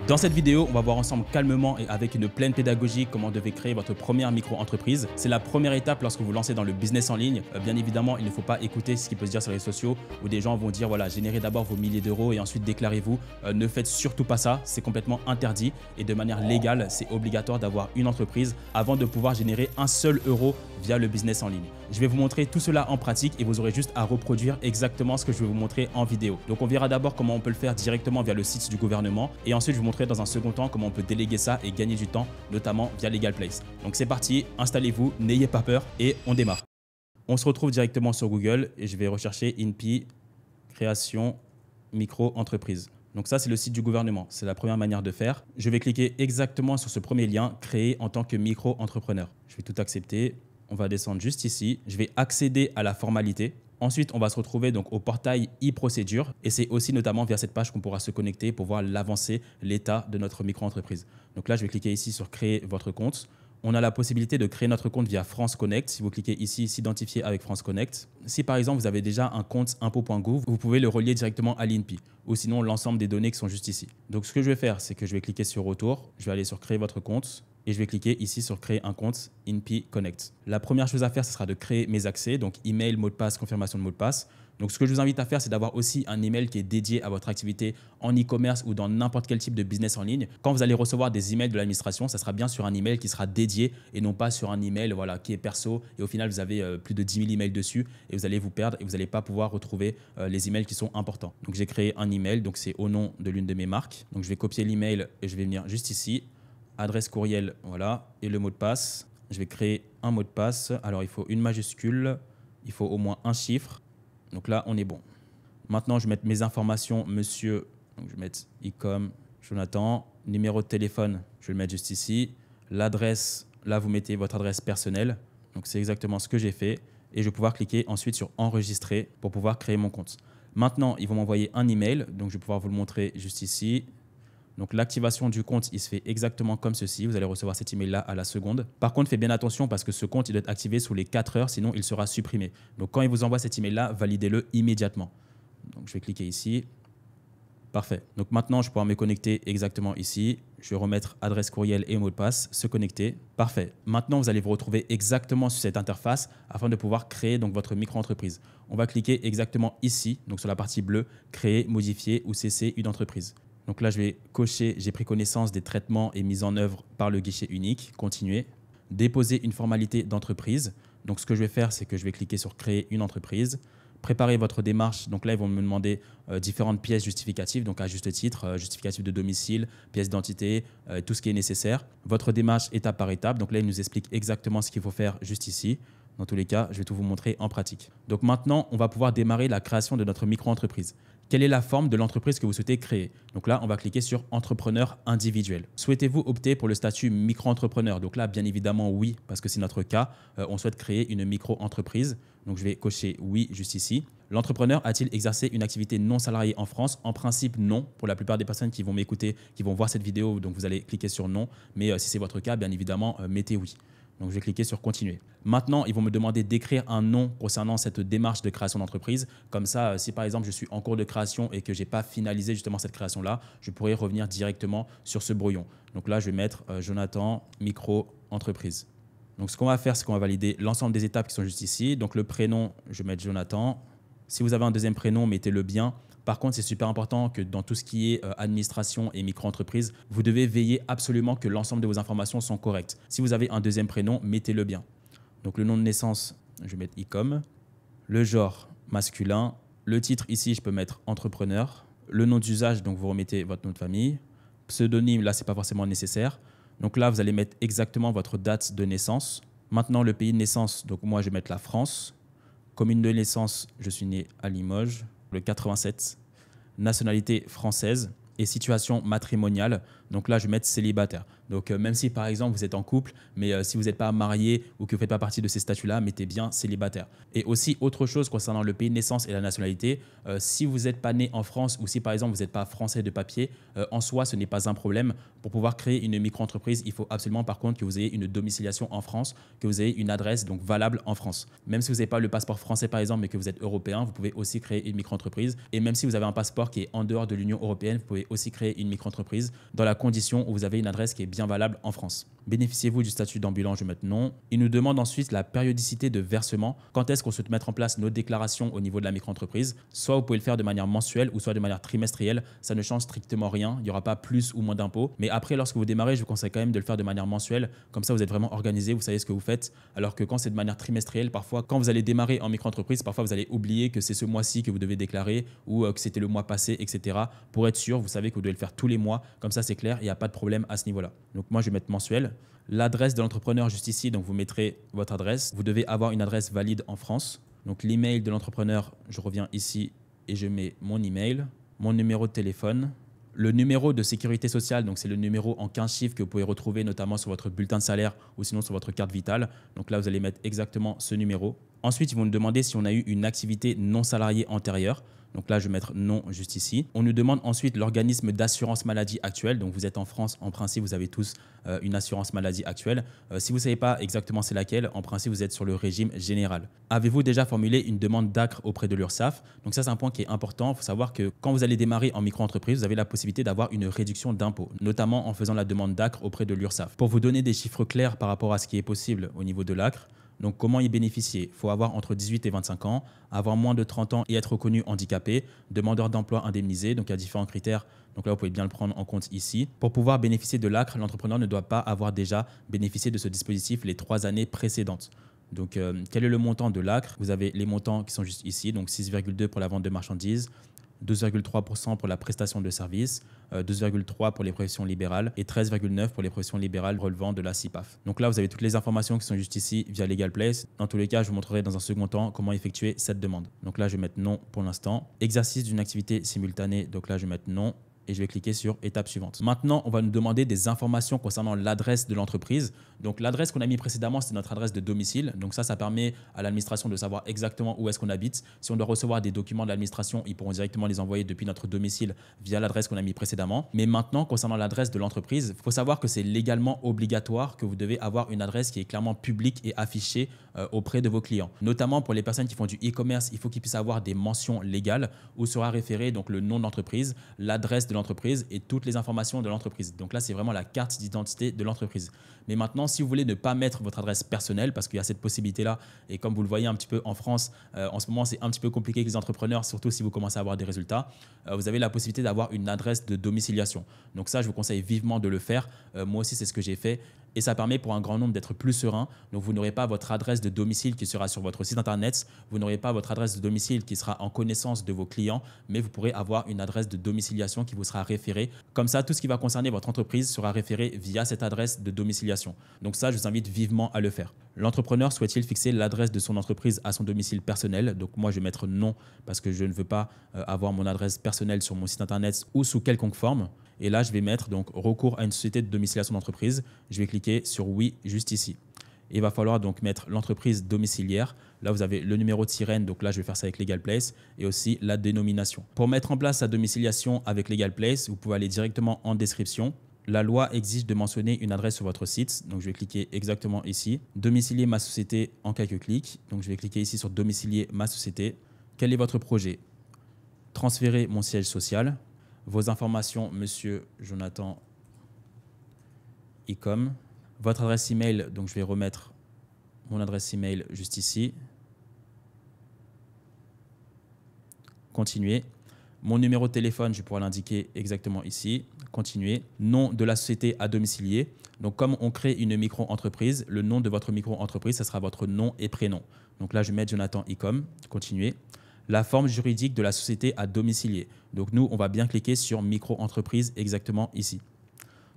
Dans cette vidéo, on va voir ensemble calmement et avec une pleine pédagogie comment vous devez créer votre première micro-entreprise. C'est la première étape lorsque vous lancez dans le business en ligne. Bien évidemment, il ne faut pas écouter ce qui peut se dire sur les réseaux sociaux où des gens vont dire voilà, générez d'abord vos milliers d'euros et ensuite déclarez-vous. Ne faites surtout pas ça, c'est complètement interdit et de manière légale, c'est obligatoire d'avoir une entreprise avant de pouvoir générer un seul euro via le business en ligne. Je vais vous montrer tout cela en pratique et vous aurez juste à reproduire exactement ce que je vais vous montrer en vidéo. Donc on verra d'abord comment on peut le faire directement via le site du gouvernement et ensuite je vous montrerai dans un second temps comment on peut déléguer ça et gagner du temps, notamment via Legal Place. Donc c'est parti, installez-vous, n'ayez pas peur et on démarre. On se retrouve directement sur Google et je vais rechercher INPI création micro-entreprise. Donc ça, c'est le site du gouvernement. C'est la première manière de faire. Je vais cliquer exactement sur ce premier lien, créer en tant que micro-entrepreneur. Je vais tout accepter. On va descendre juste ici. Je vais accéder à la formalité. Ensuite, on va se retrouver donc au portail e-procédure et c'est aussi notamment via cette page qu'on pourra se connecter pour voir l'avancée, l'état de notre micro-entreprise. Donc là, je vais cliquer ici sur créer votre compte. On a la possibilité de créer notre compte via France Connect. Si vous cliquez ici, s'identifier avec France Connect. Si par exemple, vous avez déjà un compte impôt.gouv, vous pouvez le relier directement à l'INPI ou sinon l'ensemble des données qui sont juste ici. Donc ce que je vais faire, c'est que je vais cliquer sur retour. Je vais aller sur créer votre compte. Et je vais cliquer ici sur créer un compte INPI Connect. La première chose à faire, ce sera de créer mes accès, donc email, mot de passe, confirmation de mot de passe. Donc ce que je vous invite à faire, c'est d'avoir aussi un email qui est dédié à votre activité en e-commerce ou dans n'importe quel type de business en ligne. Quand vous allez recevoir des emails de l'administration, ça sera bien sur un email qui sera dédié et non pas sur un email voilà, qui est perso. Et au final, vous avez plus de 10 000 emails dessus et vous allez vous perdre et vous n'allez pas pouvoir retrouver les emails qui sont importants. Donc j'ai créé un email, donc c'est au nom de l'une de mes marques. Donc je vais copier l'email et je vais venir juste ici. Adresse courriel, voilà, et le mot de passe. Je vais créer un mot de passe. Alors, il faut une majuscule, il faut au moins un chiffre. Donc là, on est bon. Maintenant, je vais mettre mes informations, monsieur. Donc, je vais mettre icom, Jonathan. Numéro de téléphone, je vais le mettre juste ici. L'adresse, là, vous mettez votre adresse personnelle. Donc, c'est exactement ce que j'ai fait. Et je vais pouvoir cliquer ensuite sur enregistrer pour pouvoir créer mon compte. Maintenant, ils vont m'envoyer un email. Donc, je vais pouvoir vous le montrer juste ici. Donc l'activation du compte, il se fait exactement comme ceci. Vous allez recevoir cet email-là à la seconde. Par contre, faites bien attention parce que ce compte, il doit être activé sous les 4 heures, sinon il sera supprimé. Donc quand il vous envoie cet email-là, validez-le immédiatement. Donc je vais cliquer ici. Parfait. Donc maintenant, je vais pouvoir me connecter exactement ici. Je vais remettre adresse courriel et mot de passe, se connecter. Parfait. Maintenant, vous allez vous retrouver exactement sur cette interface afin de pouvoir créer donc votre micro-entreprise. On va cliquer exactement ici, donc sur la partie bleue, créer, modifier ou cesser une entreprise. Donc là, je vais cocher « J'ai pris connaissance des traitements et mis en œuvre par le guichet unique ». Continuer. Déposer une formalité d'entreprise. Donc, ce que je vais faire, c'est que je vais cliquer sur « Créer une entreprise ». Préparer votre démarche. Donc là, ils vont me demander différentes pièces justificatives. Donc à juste titre, justificatif de domicile, pièce d'identité, tout ce qui est nécessaire. Votre démarche étape par étape. Donc là, ils nous expliquent exactement ce qu'il faut faire juste ici. Dans tous les cas, je vais tout vous montrer en pratique. Donc maintenant, on va pouvoir démarrer la création de notre micro-entreprise. Quelle est la forme de l'entreprise que vous souhaitez créer? Donc là, on va cliquer sur entrepreneur individuel. Souhaitez-vous opter pour le statut micro-entrepreneur? Donc là, bien évidemment, oui, parce que c'est notre cas. On souhaite créer une micro-entreprise. Donc je vais cocher oui juste ici. L'entrepreneur a-t-il exercé une activité non salariée en France? En principe, non. Pour la plupart des personnes qui vont m'écouter, qui vont voir cette vidéo, donc vous allez cliquer sur non. Mais si c'est votre cas, bien évidemment, mettez oui. Donc, je vais cliquer sur « Continuer ». Maintenant, ils vont me demander d'écrire un nom concernant cette démarche de création d'entreprise. Comme ça, si par exemple, je suis en cours de création et que je n'ai pas finalisé justement cette création-là, je pourrais revenir directement sur ce brouillon. Donc là, je vais mettre Jonathan, micro-entreprise. Donc, ce qu'on va faire, c'est qu'on va valider l'ensemble des étapes qui sont juste ici. Donc, le prénom, je vais mettre Jonathan. Si vous avez un deuxième prénom, mettez-le bien. Par contre, c'est super important que dans tout ce qui est administration et micro-entreprise, vous devez veiller absolument que l'ensemble de vos informations sont correctes. Si vous avez un deuxième prénom, mettez-le bien. Donc le nom de naissance, je vais mettre icom. Le genre, masculin. Le titre, ici, je peux mettre entrepreneur. Le nom d'usage, donc vous remettez votre nom de famille. Pseudonyme, là, ce n'est pas forcément nécessaire. Donc là, vous allez mettre exactement votre date de naissance. Maintenant, le pays de naissance, donc moi, je vais mettre la France. Commune de naissance, je suis né à Limoges. Le 87, nationalité française et situation matrimoniale. Donc là, je vais mettre célibataire. Donc, même si par exemple vous êtes en couple, mais si vous n'êtes pas marié ou que vous ne faites pas partie de ces statuts-là, mettez bien célibataire. Et aussi, autre chose concernant le pays de naissance et la nationalité, si vous n'êtes pas né en France ou si par exemple vous n'êtes pas français de papier, en soi, ce n'est pas un problème. Pour pouvoir créer une micro-entreprise, il faut absolument par contre que vous ayez une domiciliation en France, que vous ayez une adresse donc valable en France. Même si vous n'avez pas le passeport français par exemple, mais que vous êtes européen, vous pouvez aussi créer une micro-entreprise. Et même si vous avez un passeport qui est en dehors de l'Union européenne, vous pouvez aussi créer une micro-entreprise dans la condition où vous avez une adresse qui est bien valable en France. Bénéficiez-vous du statut d'ambulant? Je vais mettre non. Il nous demande ensuite la périodicité de versement. Quand est-ce qu'on souhaite mettre en place nos déclarations au niveau de la micro-entreprise? Soit vous pouvez le faire de manière mensuelle ou soit de manière trimestrielle. Ça ne change strictement rien. Il n'y aura pas plus ou moins d'impôts. Mais après, lorsque vous démarrez, je vous conseille quand même de le faire de manière mensuelle. Comme ça, vous êtes vraiment organisé, vous savez ce que vous faites. Alors que quand c'est de manière trimestrielle, parfois, quand vous allez démarrer en micro-entreprise, parfois vous allez oublier que c'est ce mois-ci que vous devez déclarer ou que c'était le mois passé, etc. Pour être sûr, vous savez que vous devez le faire tous les mois. Comme ça, c'est clair, il n'y a pas de problème à ce niveau-là. Donc moi, je vais mettre mensuel. L'adresse de l'entrepreneur juste ici, donc vous mettrez votre adresse. Vous devez avoir une adresse valide en France. Donc l'email de l'entrepreneur, je reviens ici et je mets mon email, mon numéro de téléphone. Le numéro de sécurité sociale, donc c'est le numéro en 15 chiffres que vous pouvez retrouver notamment sur votre bulletin de salaire ou sinon sur votre carte vitale. Donc là, vous allez mettre exactement ce numéro. Ensuite, ils vont nous demander si on a eu une activité non salariée antérieure. Donc là, je vais mettre non juste ici. On nous demande ensuite l'organisme d'assurance maladie actuel. Donc vous êtes en France, en principe, vous avez tous une assurance maladie actuelle. Si vous ne savez pas exactement c'est laquelle, en principe, vous êtes sur le régime général. Avez-vous déjà formulé une demande d'ACRE auprès de l'URSSAF? Donc ça, c'est un point qui est important. Il faut savoir que quand vous allez démarrer en micro-entreprise, vous avez la possibilité d'avoir une réduction d'impôt, notamment en faisant la demande d'ACRE auprès de l'URSSAF. Pour vous donner des chiffres clairs par rapport à ce qui est possible au niveau de l'ACRE, donc, comment y bénéficier? Il faut avoir entre 18 et 25 ans, avoir moins de 30 ans et être reconnu handicapé, demandeur d'emploi indemnisé. Donc, il y a différents critères. Donc là, vous pouvez bien le prendre en compte ici. Pour pouvoir bénéficier de l'ACRE, l'entrepreneur ne doit pas avoir déjà bénéficié de ce dispositif les 3 années précédentes. Donc, quel est le montant de l'ACRE? Vous avez les montants qui sont juste ici. Donc, 6,2 pour la vente de marchandises, 12,3% pour la prestation de services, 12,3% pour les professions libérales et 13,9% pour les professions libérales relevant de la CIPAF. Donc là, vous avez toutes les informations qui sont juste ici via Legal Place. Dans tous les cas, je vous montrerai dans un second temps comment effectuer cette demande. Donc là, je vais mettre non pour l'instant. Exercice d'une activité simultanée. Donc là, je vais mettre non. Et je vais cliquer sur étape suivante. Maintenant, on va nous demander des informations concernant l'adresse de l'entreprise. Donc, l'adresse qu'on a mis précédemment, c'est notre adresse de domicile. Donc ça permet à l'administration de savoir exactement où est-ce qu'on habite. Si on doit recevoir des documents de l'administration, ils pourront directement les envoyer depuis notre domicile via l'adresse qu'on a mis précédemment. Mais maintenant, concernant l'adresse de l'entreprise, il faut savoir que c'est légalement obligatoire que vous devez avoir une adresse qui est clairement publique et affichée auprès de vos clients. Notamment pour les personnes qui font du e-commerce, il faut qu'ils puissent avoir des mentions légales où sera référé donc le nom de l'entreprise, l'adresse de l'entreprise et toutes les informations de l'entreprise. Donc là, c'est vraiment la carte d'identité de l'entreprise. Mais maintenant, si vous voulez ne pas mettre votre adresse personnelle, parce qu'il y a cette possibilité-là, et comme vous le voyez un petit peu en France, en ce moment, c'est un petit peu compliqué avec les entrepreneurs, surtout si vous commencez à avoir des résultats, vous avez la possibilité d'avoir une adresse de domiciliation. Donc ça, je vous conseille vivement de le faire. Moi aussi, c'est ce que j'ai fait. Et ça permet pour un grand nombre d'être plus serein. Donc, vous n'aurez pas votre adresse de domicile qui sera sur votre site internet. Vous n'aurez pas votre adresse de domicile qui sera en connaissance de vos clients, mais vous pourrez avoir une adresse de domiciliation qui vous sera référée. Comme ça, tout ce qui va concerner votre entreprise sera référé via cette adresse de domiciliation. Donc ça, je vous invite vivement à le faire. L'entrepreneur souhaite-t-il fixer l'adresse de son entreprise à son domicile personnel? Donc moi, je vais mettre non parce que je ne veux pas avoir mon adresse personnelle sur mon site internet ou sous quelconque forme. Et là, je vais mettre donc recours à une société de domiciliation d'entreprise. Je vais cliquer sur oui juste ici. Et il va falloir donc mettre l'entreprise domiciliaire. Là, vous avez le numéro de sirène. Donc là, je vais faire ça avec Legal Place et aussi la dénomination. Pour mettre en place sa domiciliation avec Legal Place, vous pouvez aller directement en description. La loi exige de mentionner une adresse sur votre site. Donc, je vais cliquer exactement ici. Domicilier ma société en quelques clics. Donc, je vais cliquer ici sur domicilier ma société. Quel est votre projet? Transférer mon siège social. Vos informations, monsieur Jonathan Icom. Votre adresse email, donc je vais remettre mon adresse email juste ici. Continuer. Mon numéro de téléphone, je pourrais l'indiquer exactement ici. Continuer. Nom de la société à domicilier. Donc, comme on crée une micro-entreprise, le nom de votre micro-entreprise, ça sera votre nom et prénom. Donc là, je vais mettre Jonathan Icom. Continuer. La forme juridique de la société à domicilier. Donc nous, on va bien cliquer sur micro-entreprise exactement ici.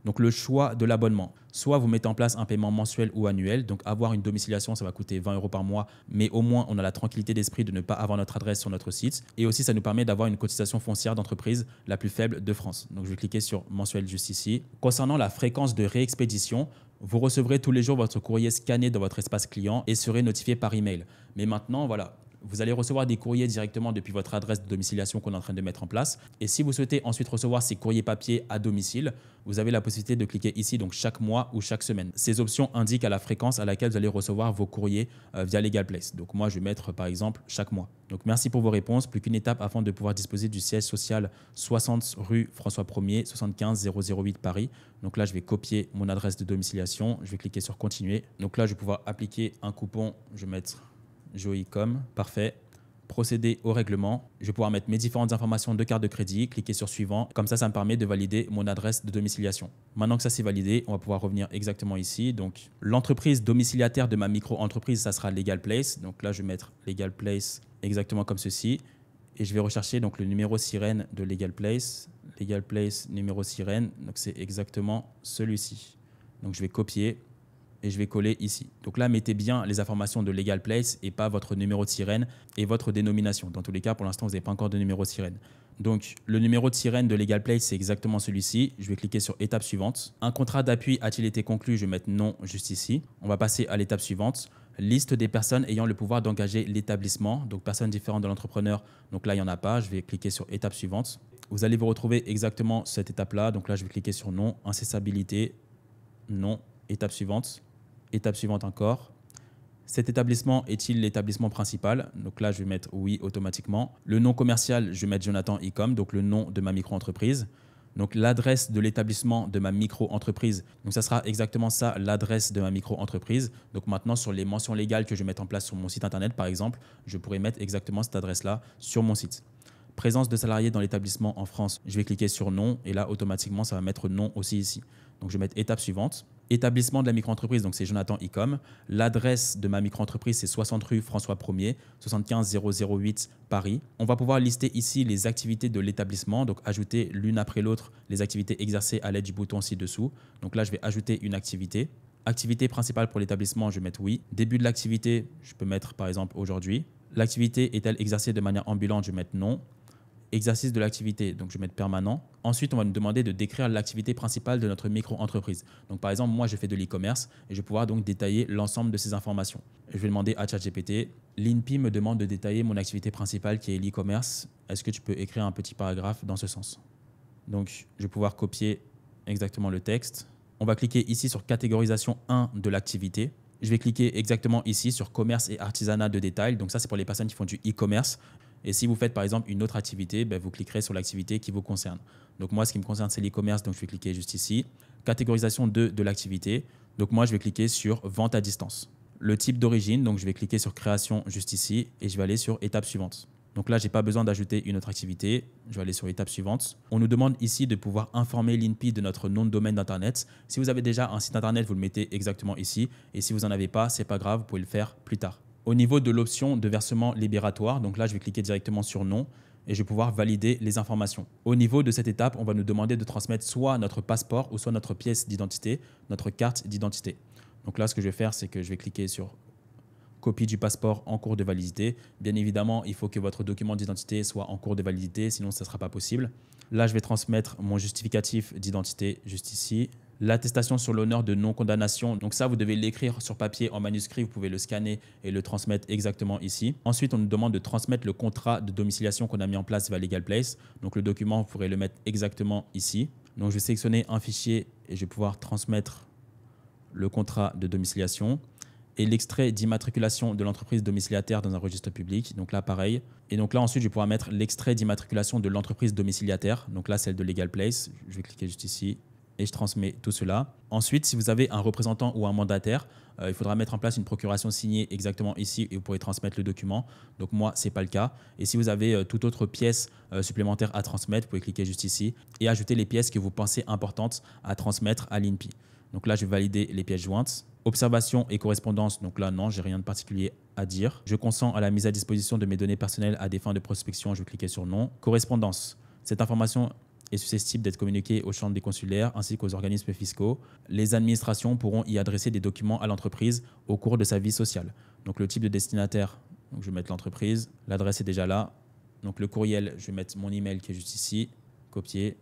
Donc le choix de l'abonnement. Soit vous mettez en place un paiement mensuel ou annuel. Donc avoir une domiciliation, ça va coûter 20 € par mois. Mais au moins, on a la tranquillité d'esprit de ne pas avoir notre adresse sur notre site. Et aussi, ça nous permet d'avoir une cotisation foncière d'entreprise la plus faible de France. Donc je vais cliquer sur mensuel juste ici. Concernant la fréquence de réexpédition, vous recevrez tous les jours votre courrier scanné dans votre espace client et serez notifié par email. Mais maintenant, voilà. Vous allez recevoir des courriers directement depuis votre adresse de domiciliation qu'on est en train de mettre en place. Et si vous souhaitez ensuite recevoir ces courriers papier à domicile, vous avez la possibilité de cliquer ici, donc chaque mois ou chaque semaine. Ces options indiquent à la fréquence à laquelle vous allez recevoir vos courriers via LegalPlace. Donc moi, je vais mettre par exemple chaque mois. Donc merci pour vos réponses. Plus qu'une étape afin de pouvoir disposer du siège social 60 rue François 1er, 75 008 Paris. Donc là, je vais copier mon adresse de domiciliation. Je vais cliquer sur continuer. Donc là, je vais pouvoir appliquer un coupon. Je vais mettre Joicom, parfait. Procéder au règlement. Je vais pouvoir mettre mes différentes informations de carte de crédit, cliquer sur suivant. Comme ça me permet de valider mon adresse de domiciliation. Maintenant que ça c'est validé, on va pouvoir revenir exactement ici. Donc l'entreprise domiciliataire de ma micro-entreprise, ça sera LegalPlace. Donc là, je vais mettre LegalPlace exactement comme ceci. Et je vais rechercher donc le numéro sirène de LegalPlace. LegalPlace numéro sirène. Donc c'est exactement celui-ci. Donc je vais copier. Et je vais coller ici. Donc là, mettez bien les informations de LegalPlace et pas votre numéro de sirène et votre dénomination. Dans tous les cas, pour l'instant, vous n'avez pas encore de numéro de sirène. Donc, le numéro de sirène de LegalPlace, c'est exactement celui-ci. Je vais cliquer sur étape suivante. Un contrat d'appui a-t-il été conclu? Je vais mettre non juste ici. On va passer à l'étape suivante. Liste des personnes ayant le pouvoir d'engager l'établissement. Donc, personnes différentes de l'entrepreneur. Donc là, il n'y en a pas. Je vais cliquer sur étape suivante. Vous allez vous retrouver exactement cette étape-là. Donc là, je vais cliquer sur non. Incessabilité. Non. Étape suivante. Étape suivante encore. Cet établissement est-il l'établissement principal? Donc là, je vais mettre oui automatiquement. Le nom commercial, je vais mettre Jonathan Ecom, donc le nom de ma micro-entreprise. Donc l'adresse de l'établissement de ma micro-entreprise. Donc ça sera exactement ça, l'adresse de ma micro-entreprise. Donc maintenant, sur les mentions légales que je vais mettre en place sur mon site internet, par exemple, je pourrais mettre exactement cette adresse-là sur mon site. Présence de salariés dans l'établissement en France, je vais cliquer sur non et là, automatiquement, ça va mettre non aussi ici. Donc je vais mettre étape suivante. Établissement de la micro-entreprise, donc c'est Jonathan Ecom. L'adresse de ma micro-entreprise, c'est 60 rue François 1er, 75 008 Paris. On va pouvoir lister ici les activités de l'établissement, donc ajouter l'une après l'autre les activités exercées à l'aide du bouton ci-dessous. Donc là, je vais ajouter une activité. Activité principale pour l'établissement, je vais mettre oui. Début de l'activité, je peux mettre par exemple aujourd'hui. L'activité est-elle exercée de manière ambulante, je vais mettre non. Exercice de l'activité, donc je vais mettre permanent. Ensuite, on va nous demander de décrire l'activité principale de notre micro-entreprise. Donc par exemple, moi, je fais de l'e-commerce et je vais pouvoir donc détailler l'ensemble de ces informations. Je vais demander à ChatGPT, l'INPI me demande de détailler mon activité principale qui est l'e-commerce. Est-ce que tu peux écrire un petit paragraphe dans ce sens? Donc, je vais pouvoir copier exactement le texte. On va cliquer ici sur catégorisation 1 de l'activité. Je vais cliquer exactement ici sur commerce et artisanat de détail. Donc ça, c'est pour les personnes qui font du e-commerce. Et si vous faites par exemple une autre activité, vous cliquerez sur l'activité qui vous concerne. Donc moi, ce qui me concerne, c'est l'e-commerce, donc je vais cliquer juste ici. Catégorisation 2 de l'activité. Donc moi, je vais cliquer sur vente à distance. Le type d'origine, donc je vais cliquer sur création juste ici et je vais aller sur étape suivante. Donc là, je n'ai pas besoin d'ajouter une autre activité. Je vais aller sur étape suivante. On nous demande ici de pouvoir informer l'INPI de notre nom de domaine d'Internet. Si vous avez déjà un site Internet, vous le mettez exactement ici. Et si vous n'en avez pas, ce n'est pas grave, vous pouvez le faire plus tard. Au niveau de l'option de versement libératoire, donc là, je vais cliquer directement sur non et je vais pouvoir valider les informations. Au niveau de cette étape, on va nous demander de transmettre soit notre passeport ou soit notre pièce d'identité, notre carte d'identité. Donc là, ce que je vais faire, c'est que je vais cliquer sur copie du passeport en cours de validité. Bien évidemment, il faut que votre document d'identité soit en cours de validité, sinon ça ne sera pas possible. Là, je vais transmettre mon justificatif d'identité juste ici. L'attestation sur l'honneur de non-condamnation. Donc ça, vous devez l'écrire sur papier en manuscrit. Vous pouvez le scanner et le transmettre exactement ici. Ensuite, on nous demande de transmettre le contrat de domiciliation qu'on a mis en place via LegalPlace. Donc le document, vous pourrez le mettre exactement ici. Donc je vais sélectionner un fichier et je vais pouvoir transmettre le contrat de domiciliation et l'extrait d'immatriculation de l'entreprise domiciliataire dans un registre public. Donc là, pareil. Et donc là, ensuite, je vais pouvoir mettre l'extrait d'immatriculation de l'entreprise domiciliataire. Donc là, celle de LegalPlace. Je vais cliquer juste ici. Et je transmets tout cela. Ensuite, si vous avez un représentant ou un mandataire, il faudra mettre en place une procuration signée exactement ici et vous pourrez transmettre le document. Donc moi, ce n'est pas le cas. Et si vous avez toute autre pièce supplémentaire à transmettre, vous pouvez cliquer juste ici et ajouter les pièces que vous pensez importantes à transmettre à l'INPI. Donc là, je vais valider les pièces jointes. Observation et correspondance, donc là, non, j'ai rien de particulier à dire. Je consens à la mise à disposition de mes données personnelles à des fins de prospection, je vais cliquer sur non. Correspondance, cette information est susceptible d'être communiqué aux chambres des consulaires ainsi qu'aux organismes fiscaux. Les administrations pourront y adresser des documents à l'entreprise au cours de sa vie sociale. Donc le type de destinataire, donc je vais mettre l'entreprise, l'adresse est déjà là. Donc le courriel, je vais mettre mon email qui est juste ici, copier.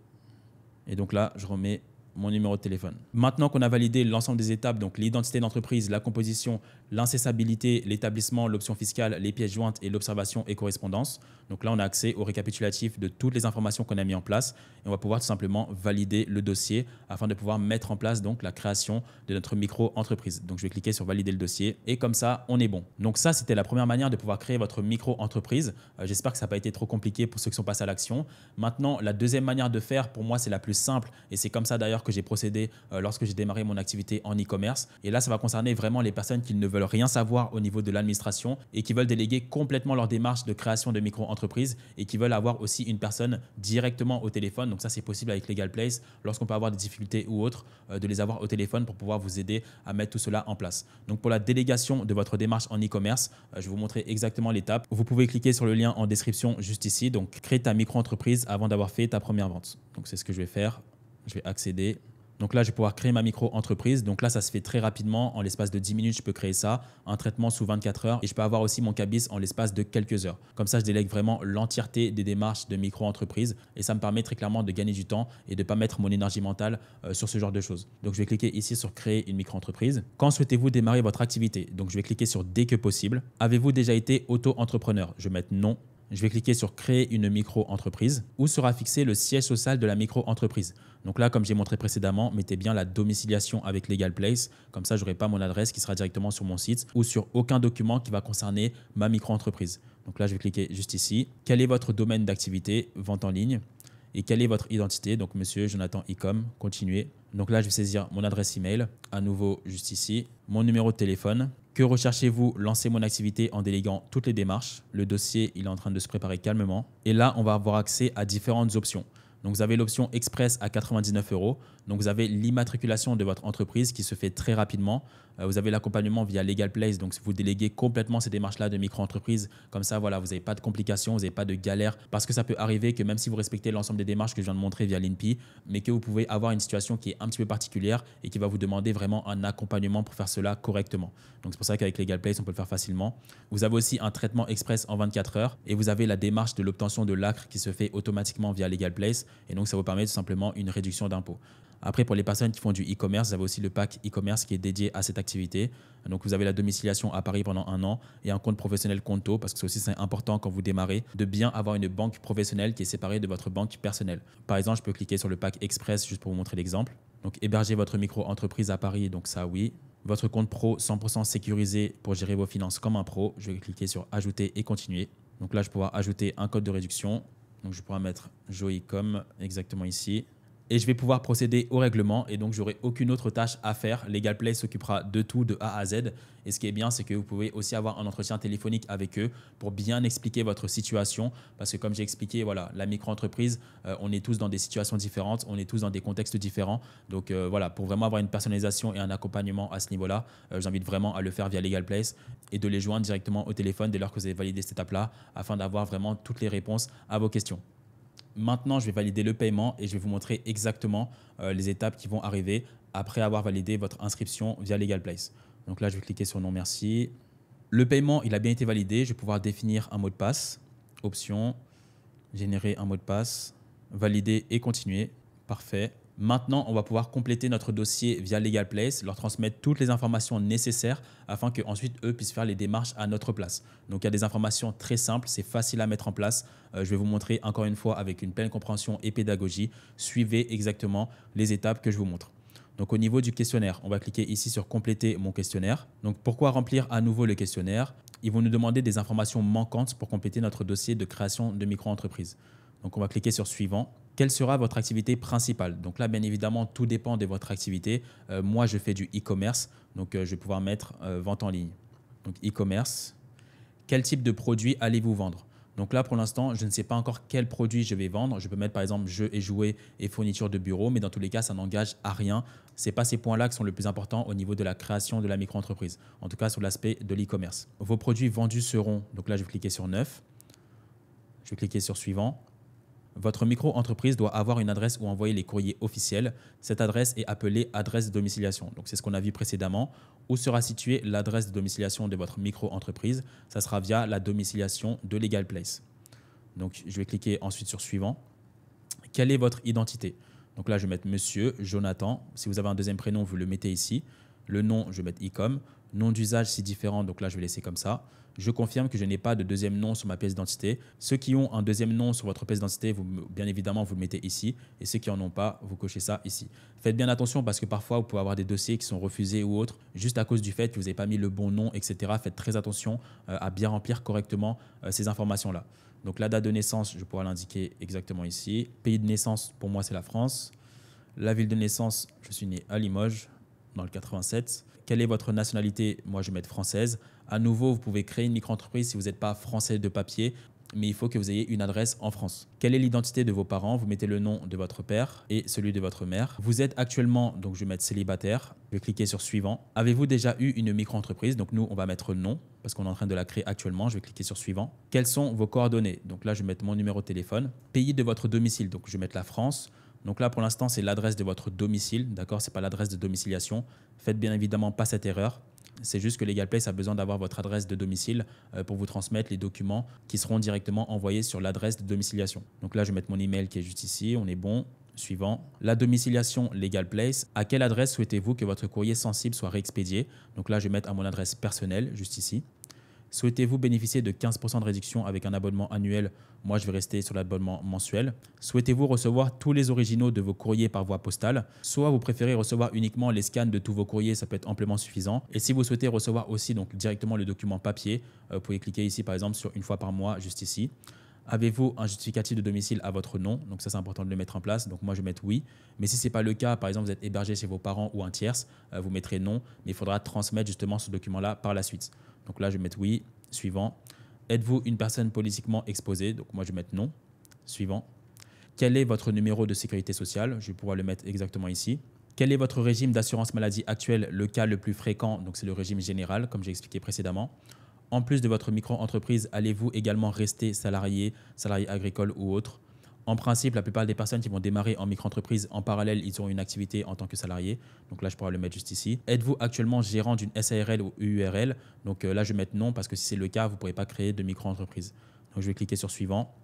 Et donc là, je remets mon numéro de téléphone. Maintenant qu'on a validé l'ensemble des étapes, donc l'identité d'entreprise, la composition, l'incessabilité, l'établissement, l'option fiscale, les pièces jointes et l'observation et correspondance. Donc là, on a accès au récapitulatif de toutes les informations qu'on a mis en place et on va pouvoir tout simplement valider le dossier afin de pouvoir mettre en place donc la création de notre micro-entreprise. Donc je vais cliquer sur valider le dossier et comme ça, on est bon. Donc ça, c'était la première manière de pouvoir créer votre micro-entreprise. J'espère que ça n'a pas été trop compliqué pour ceux qui sont passés à l'action. Maintenant, la deuxième manière de faire, pour moi, c'est la plus simple et c'est comme ça d'ailleurs que j'ai procédé lorsque j'ai démarré mon activité en e-commerce. Et là, ça va concerner vraiment les personnes qui ne veulent rien savoir au niveau de l'administration et qui veulent déléguer complètement leur démarche de création de micro-entreprise et qui veulent avoir aussi une personne directement au téléphone. Donc ça, c'est possible avec Legal Place lorsqu'on peut avoir des difficultés ou autres, de les avoir au téléphone pour pouvoir vous aider à mettre tout cela en place. Donc pour la délégation de votre démarche en e-commerce, je vais vous montrer exactement l'étape. Vous pouvez cliquer sur le lien en description juste ici. Donc créer ta micro-entreprise avant d'avoir fait ta première vente. Donc c'est ce que je vais faire. Je vais accéder. Donc là, je vais pouvoir créer ma micro-entreprise. Donc là, ça se fait très rapidement. En l'espace de 10 minutes, je peux créer ça. Un traitement sous 24 heures. Et je peux avoir aussi mon cabis en l'espace de quelques heures. Comme ça, je délègue vraiment l'entièreté des démarches de micro-entreprise. Et ça me permet très clairement de gagner du temps et de ne pas mettre mon énergie mentale sur ce genre de choses. Donc, je vais cliquer ici sur créer une micro-entreprise. Quand souhaitez-vous démarrer votre activité? Donc, je vais cliquer sur dès que possible. Avez-vous déjà été auto-entrepreneur? Je vais mettre non. Je vais cliquer sur créer une micro-entreprise où sera fixé le siège social de la micro-entreprise. Donc là, comme j'ai montré précédemment, mettez bien la domiciliation avec Legal Place. Comme ça, je n'aurai pas mon adresse qui sera directement sur mon site ou sur aucun document qui va concerner ma micro-entreprise. Donc là, je vais cliquer juste ici. Quel est votre domaine d'activité? Vente en ligne. Et quelle est votre identité? Donc monsieur Jonathan Ecom, continuer. Donc là, je vais saisir mon adresse email, à nouveau juste ici, mon numéro de téléphone. Que recherchez-vous? Lancer mon activité en déléguant toutes les démarches. Le dossier, il est en train de se préparer calmement. Et là, on va avoir accès à différentes options. Donc, vous avez l'option Express à 99 €. Donc, vous avez l'immatriculation de votre entreprise qui se fait très rapidement. Vous avez l'accompagnement via Legal Place. Donc, vous déléguez complètement ces démarches-là de micro-entreprise. Comme ça, voilà, vous n'avez pas de complications, vous n'avez pas de galères. Parce que ça peut arriver que même si vous respectez l'ensemble des démarches que je viens de montrer via l'INPI, mais que vous pouvez avoir une situation qui est un petit peu particulière et qui va vous demander vraiment un accompagnement pour faire cela correctement. Donc, c'est pour ça qu'avec Legal Place, on peut le faire facilement. Vous avez aussi un traitement express en 24 heures et vous avez la démarche de l'obtention de l'ACRE qui se fait automatiquement via Legal Place. Et donc, ça vous permet tout simplement une réduction d'impôt. Après, pour les personnes qui font du e-commerce, vous avez aussi le pack e-commerce qui est dédié à cette activité. Donc, vous avez la domiciliation à Paris pendant 1 an et un compte professionnel Conto, parce que c'est important quand vous démarrez de bien avoir une banque professionnelle qui est séparée de votre banque personnelle. Par exemple, je peux cliquer sur le pack Express juste pour vous montrer l'exemple. Donc, héberger votre micro-entreprise à Paris, donc ça, oui. Votre compte pro 100% sécurisé pour gérer vos finances comme un pro. Je vais cliquer sur ajouter et continuer. Donc là, je vais pouvoir ajouter un code de réduction. Donc, je pourrais mettre Joicom exactement ici. Et je vais pouvoir procéder au règlement et donc j'aurai aucune autre tâche à faire. Legal Place s'occupera de tout de A à Z. Et ce qui est bien, c'est que vous pouvez aussi avoir un entretien téléphonique avec eux pour bien expliquer votre situation. Parce que comme j'ai expliqué, voilà, la micro-entreprise, on est tous dans des situations différentes, on est tous dans des contextes différents. Donc voilà, pour vraiment avoir une personnalisation et un accompagnement à ce niveau-là, j'invite vraiment à le faire via Legal Place et de les joindre directement au téléphone dès lors que vous avez validé cette étape-là afin d'avoir vraiment toutes les réponses à vos questions. Maintenant, je vais valider le paiement et je vais vous montrer exactement les étapes qui vont arriver après avoir validé votre inscription via Legal Place. Donc là, je vais cliquer sur non merci. Le paiement, il a bien été validé. Je vais pouvoir définir un mot de passe. Option, générer un mot de passe, valider et continuer. Parfait. Maintenant, on va pouvoir compléter notre dossier via Legal Place, leur transmettre toutes les informations nécessaires afin qu'ensuite eux puissent faire les démarches à notre place. Donc, il y a des informations très simples, c'est facile à mettre en place. Je vais vous montrer encore une fois avec une pleine compréhension et pédagogie. Suivez exactement les étapes que je vous montre. Donc, au niveau du questionnaire, on va cliquer ici sur compléter mon questionnaire. Donc, pourquoi remplir à nouveau le questionnaire? Ils vont nous demander des informations manquantes pour compléter notre dossier de création de micro-entreprise. Donc, on va cliquer sur suivant. Quelle sera votre activité principale? Donc là, bien évidemment, tout dépend de votre activité. Moi, je fais du e-commerce, donc je vais pouvoir mettre vente en ligne. Donc e-commerce. Quel type de produit allez-vous vendre? Donc là, pour l'instant, je ne sais pas encore quel produit je vais vendre. Je peux mettre par exemple jeux et jouets et fournitures de bureau, mais dans tous les cas, ça n'engage à rien. Ce n'est pas ces points-là qui sont les plus importants au niveau de la création de la micro-entreprise, en tout cas sur l'aspect de l'e-commerce. Vos produits vendus seront, donc là, je vais cliquer sur neuf. Je vais cliquer sur suivant. Votre micro-entreprise doit avoir une adresse où envoyer les courriers officiels. Cette adresse est appelée adresse de domiciliation. Donc, c'est ce qu'on a vu précédemment. Où sera située l'adresse de domiciliation de votre micro-entreprise? Ça sera via la domiciliation de Legal Place. Donc, je vais cliquer ensuite sur suivant. Quelle est votre identité? Donc là, je vais mettre Monsieur Jonathan. Si vous avez un deuxième prénom, vous le mettez ici. Le nom, je vais mettre Icom. Nom d'usage, c'est différent, donc là, je vais laisser comme ça. Je confirme que je n'ai pas de deuxième nom sur ma pièce d'identité. Ceux qui ont un deuxième nom sur votre pièce d'identité, bien évidemment, vous le mettez ici. Et ceux qui n'en ont pas, vous cochez ça ici. Faites bien attention parce que parfois, vous pouvez avoir des dossiers qui sont refusés ou autres, juste à cause du fait que vous n'avez pas mis le bon nom, etc. Faites très attention à bien remplir correctement ces informations-là. Donc la date de naissance, je pourrais l'indiquer exactement ici. Pays de naissance, pour moi, c'est la France. La ville de naissance, je suis né à Limoges, dans le 87. Quelle est votre nationalité? Moi, je vais mettre française. À nouveau, vous pouvez créer une micro-entreprise si vous n'êtes pas français de papier, mais il faut que vous ayez une adresse en France. Quelle est l'identité de vos parents? Vous mettez le nom de votre père et celui de votre mère. Vous êtes actuellement, donc je vais mettre célibataire. Je vais cliquer sur suivant. Avez-vous déjà eu une micro-entreprise? Donc nous, on va mettre non parce qu'on est en train de la créer actuellement. Je vais cliquer sur suivant. Quelles sont vos coordonnées? Donc là, je vais mettre mon numéro de téléphone. Pays de votre domicile, donc je vais mettre la France. Donc là, pour l'instant, c'est l'adresse de votre domicile, d'accord? Ce n'est pas l'adresse de domiciliation. Faites bien évidemment pas cette erreur. C'est juste que Legal Place a besoin d'avoir votre adresse de domicile pour vous transmettre les documents qui seront directement envoyés sur l'adresse de domiciliation. Donc là, je vais mettre mon email qui est juste ici. On est bon. Suivant. La domiciliation Legal Place. À quelle adresse souhaitez-vous que votre courrier sensible soit réexpédié? Donc là, je vais mettre à mon adresse personnelle, juste ici. Souhaitez-vous bénéficier de 15% de réduction avec un abonnement annuel? Moi, je vais rester sur l'abonnement mensuel. Souhaitez-vous recevoir tous les originaux de vos courriers par voie postale? Soit vous préférez recevoir uniquement les scans de tous vos courriers, ça peut être amplement suffisant. Et si vous souhaitez recevoir aussi donc, directement le document papier, vous pouvez cliquer ici par exemple sur une fois par mois, juste ici. Avez-vous un justificatif de domicile à votre nom? Donc ça, c'est important de le mettre en place. Donc moi, je vais mettre oui. Mais si ce n'est pas le cas, par exemple, vous êtes hébergé chez vos parents ou un tierce, vous mettrez non. Mais il faudra transmettre justement ce document-là par la suite. Donc là, je vais mettre oui. Suivant. Êtes-vous une personne politiquement exposée? Donc moi, je vais mettre non. Suivant. Quel est votre numéro de sécurité sociale? Je vais pouvoir le mettre exactement ici. Quel est votre régime d'assurance maladie actuel? Le cas le plus fréquent, donc c'est le régime général, comme j'ai expliqué précédemment. En plus de votre micro-entreprise, allez-vous également rester salarié agricole ou autre? En principe, la plupart des personnes qui vont démarrer en micro-entreprise, en parallèle, ils auront une activité en tant que salarié. Donc là, je pourrais le mettre juste ici. Êtes-vous actuellement gérant d'une SARL ou URL? Donc là, je vais mettre non parce que si c'est le cas, vous ne pourrez pas créer de micro-entreprise. Donc je vais cliquer sur suivant.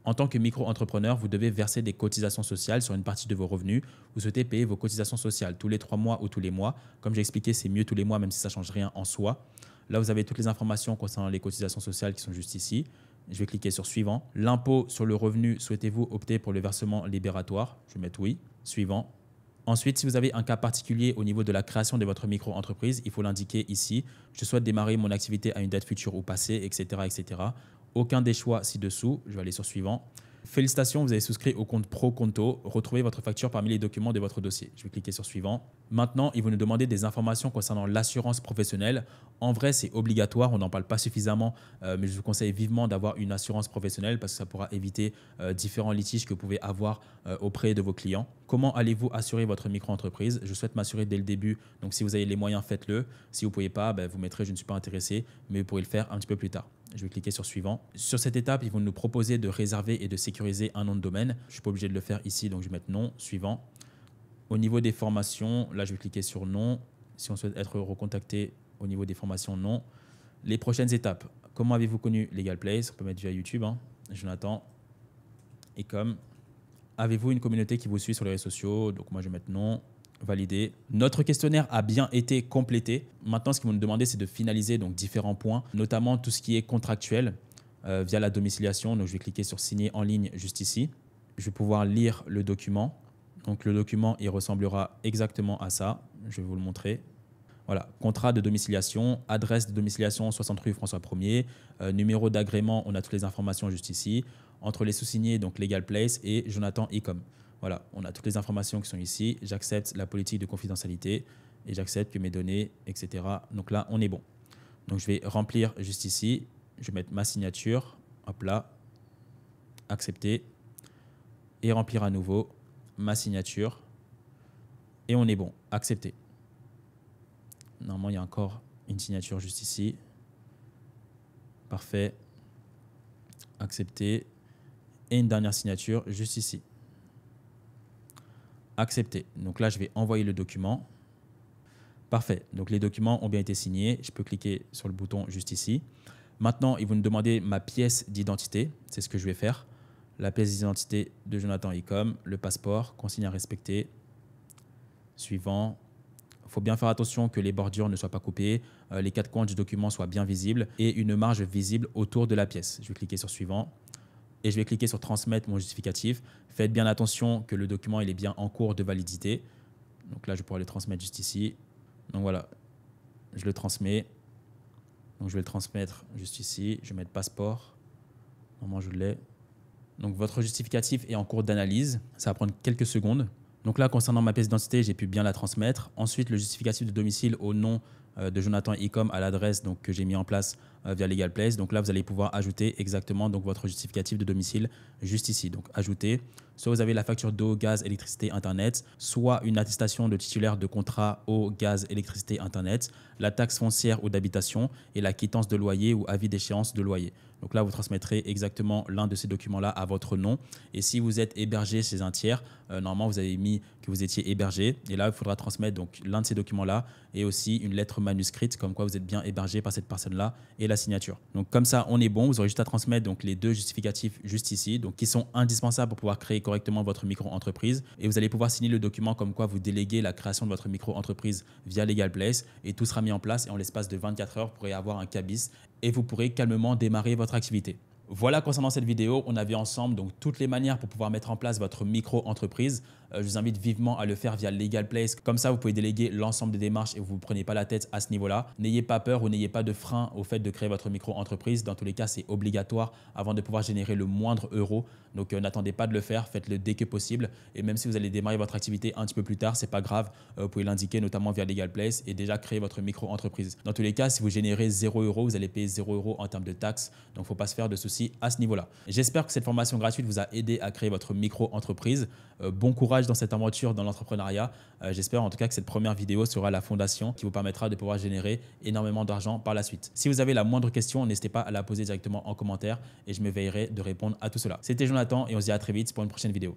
En tant que micro-entrepreneur, vous devez verser des cotisations sociales sur une partie de vos revenus. Vous souhaitez payer vos cotisations sociales tous les 3 mois ou tous les mois. Comme j'ai expliqué, c'est mieux tous les mois, même si ça ne change rien en soi. Là, vous avez toutes les informations concernant les cotisations sociales qui sont juste ici. Je vais cliquer sur suivant. L'impôt sur le revenu, souhaitez-vous opter pour le versement libératoire? Je vais mettre oui. Suivant. Ensuite, si vous avez un cas particulier au niveau de la création de votre micro-entreprise, il faut l'indiquer ici. Je souhaite démarrer mon activité à une date future ou passée, etc., etc. Aucun des choix ci-dessous. Je vais aller sur suivant. Félicitations, vous avez souscrit au compte Pro Conto. Retrouvez votre facture parmi les documents de votre dossier. Je vais cliquer sur suivant. Maintenant, il va nous demander des informations concernant l'assurance professionnelle. En vrai, c'est obligatoire. On n'en parle pas suffisamment, mais je vous conseille vivement d'avoir une assurance professionnelle parce que ça pourra éviter différents litiges que vous pouvez avoir auprès de vos clients. Comment allez-vous assurer votre micro-entreprise? Je souhaite m'assurer dès le début. Donc, si vous avez les moyens, faites-le. Si vous ne pouvez pas, vous mettrez « Je ne suis pas intéressé », mais vous pourrez le faire un petit peu plus tard. Je vais cliquer sur suivant. Sur cette étape, ils vont nous proposer de réserver et de sécuriser un nom de domaine. Je ne suis pas obligé de le faire ici, donc je vais mettre non. Suivant. Au niveau des formations, là, je vais cliquer sur non. Si on souhaite être recontacté au niveau des formations, non. Les prochaines étapes. Comment avez-vous connu Legal Place? On peut mettre via YouTube. Jonathan. Et comme. Avez-vous une communauté qui vous suit sur les réseaux sociaux? Donc moi, je vais mettre non. Validé. Notre questionnaire a bien été complété. Maintenant, ce qu'ils vont nous demander, c'est de finaliser donc différents points, notamment tout ce qui est contractuel via la domiciliation. Donc, je vais cliquer sur signer en ligne juste ici. Je vais pouvoir lire le document. Donc, le document, il ressemblera exactement à ça. Je vais vous le montrer. Voilà, contrat de domiciliation, adresse de domiciliation 60 rue François 1er, numéro d'agrément, on a toutes les informations juste ici. Entre les sous-signés, donc Legal Place et Jonathan Ecom. Voilà, on a toutes les informations qui sont ici. J'accepte la politique de confidentialité et j'accepte que mes données, etc. Donc là, on est bon. Donc je vais remplir juste ici. Je vais mettre ma signature. Hop là. Accepter. Et remplir à nouveau ma signature. Et on est bon. Accepter. Normalement, il y a encore une signature juste ici. Parfait. Accepter. et une dernière signature juste ici. Accepter. Donc là, je vais envoyer le document. Parfait. Donc les documents ont bien été signés. Je peux cliquer sur le bouton juste ici. Maintenant, ils vont me demander ma pièce d'identité. C'est ce que je vais faire. La pièce d'identité de Jonathan Icom, le passeport, consigne à respecter. Suivant. Il faut bien faire attention que les bordures ne soient pas coupées, les quatre coins du document soient bien visibles et une marge visible autour de la pièce. Je vais cliquer sur suivant et je vais cliquer sur transmettre mon justificatif. Faites bien attention que le document il est bien en cours de validité. Donc là, je pourrais le transmettre juste ici. Donc voilà, je le transmets. Donc je vais le transmettre juste ici. Je vais mettre passeport. Normalement, je l'ai. Donc votre justificatif est en cours d'analyse. Ça va prendre quelques secondes. Donc là, concernant ma pièce d'identité, j'ai pu bien la transmettre. Ensuite, le justificatif de domicile au nom de Jonathan Icom à l'adresse que j'ai mis en place via Legal Place. Donc là, vous allez pouvoir ajouter exactement donc, votre justificatif de domicile juste ici. Donc ajouter, soit vous avez la facture d'eau, gaz, électricité, internet, soit une attestation de titulaire de contrat eau, gaz, électricité, internet, la taxe foncière ou d'habitation et la quittance de loyer ou avis d'échéance de loyer. Donc là, vous transmettrez exactement l'un de ces documents-là à votre nom. Et si vous êtes hébergé chez un tiers, normalement, vous avez mis que vous étiez hébergé. Et là, il faudra transmettre donc l'un de ces documents-là et aussi une lettre manuscrite comme quoi vous êtes bien hébergé par cette personne-là et la signature. Donc comme ça, on est bon. Vous aurez juste à transmettre donc, les deux justificatifs juste ici, donc, qui sont indispensables pour pouvoir créer correctement votre micro-entreprise. Et vous allez pouvoir signer le document comme quoi vous déléguez la création de votre micro-entreprise via Legal Place. Et tout sera mis en place et en l'espace de 24 heures, vous pourrez avoir un cabis et vous pourrez calmement démarrer votre activité. Voilà, concernant cette vidéo, on a vu ensemble donc toutes les manières pour pouvoir mettre en place votre micro-entreprise. Je vous invite vivement à le faire via Legal Place. Comme ça, vous pouvez déléguer l'ensemble des démarches et vous ne vous prenez pas la tête à ce niveau-là. N'ayez pas peur ou n'ayez pas de frein au fait de créer votre micro-entreprise. Dans tous les cas, c'est obligatoire avant de pouvoir générer le moindre euro. Donc, n'attendez pas de le faire. Faites-le dès que possible. Et même si vous allez démarrer votre activité un petit peu plus tard, ce n'est pas grave. Vous pouvez l'indiquer notamment via Legal Place et déjà créer votre micro-entreprise. Dans tous les cas, si vous générez 0 €, vous allez payer 0 € en termes de taxes. Donc, il ne faut pas se faire de soucis à ce niveau-là. J'espère que cette formation gratuite vous a aidé à créer votre micro-entreprise. Bon courage dans cette aventure dans l'entrepreneuriat. J'espère en tout cas que cette première vidéo sera la fondation qui vous permettra de pouvoir générer énormément d'argent par la suite. Si vous avez la moindre question, n'hésitez pas à la poser directement en commentaire et je me veillerai de répondre à tout cela. C'était Jonathan et on se dit à très vite pour une prochaine vidéo.